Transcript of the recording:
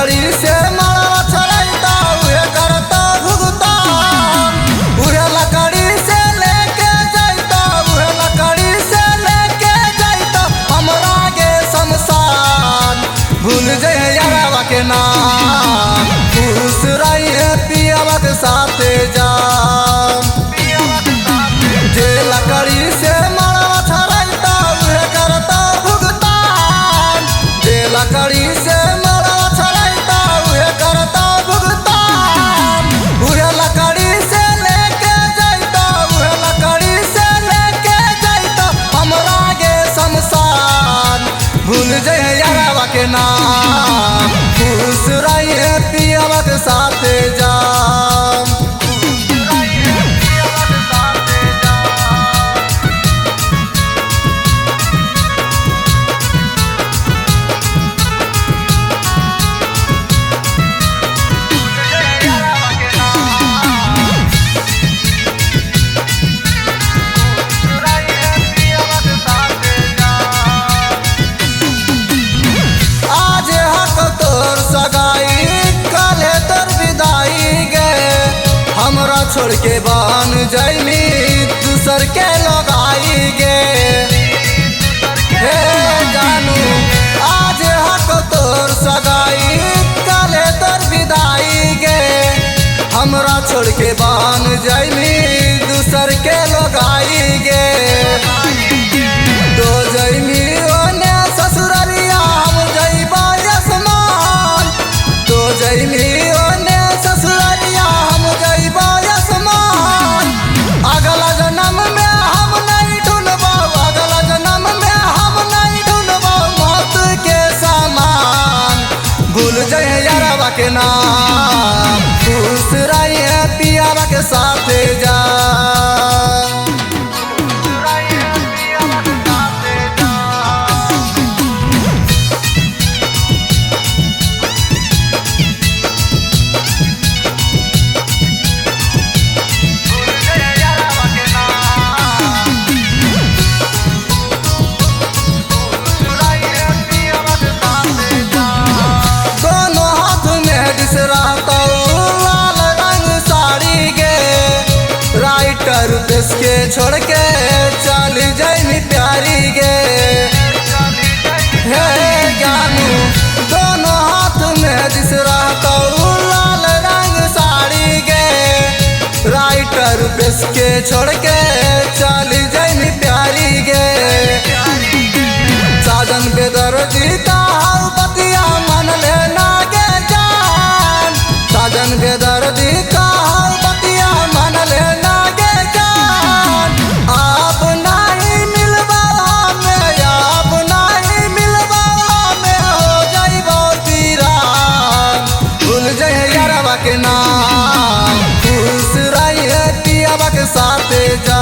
लकड़ी से मड़वा छड़ैता उहे करता भुगतान। उहे लकड़ी से लेके जैता उहे लकड़ी से लेके जैता हमरा गे शमशान। भूल जइहे यारवा के नाम खुश रहिए पियवा के साथे जाम। जे लकड़ी से मड़वा छड़ैता उहे करता भुगतान। जे लकड़ी से मड़वा छड़ैता उहे करता भुगतान। उहे लकड़ी से लेके जैता उहे लकड़ी से लेके जैता हमरा गे शमशान। भूल जइहे यारवा के नाम खुश रहिए पियवा के साथे जाम। आज हक तोर सगाई काले तोर विदाई गे हमरा छोड़ के बन जैमी दूसर के लगाई गे। हे जानू आज हक तोर सगाई काले तोर विदाई गे हमरा छोड़ के बन जैमी दूसर के लगाई गे। तो जैमी ओने ससुररिया हम जइबा आसमान। तो जइमी ओने ससुररिया हम जइबा आसमान। अगला जन्म में हम नहीं ढूंढबो अगला जन्म में हम नहीं ढूंढबो मौत के सामान। भूल जइहे यारवा के नाम खुश रहिए पियवा के साथे जा। दोनों हाथ में दिस रहता लाल रंग साड़ी गे राइटर देश के छोड़ के चल जइमी प्यारी गे। हे जानू दोनों हाथ में दिस रहता लाल रंग साड़ी गे राइटर देश के छोड़ के चल जइमी प्यारी गे। साजन बेदर्दी का बतिया मन लेना गे जान। साजन बेदर्दी का बतिया मन लेना गे जान। आप नहीं मिलबा हमें आप नहीं मिलबा हमें हो जाइबो वीरान। भूल जइहे यारवा के नाम खुश रहिए पियवा के साथे जा।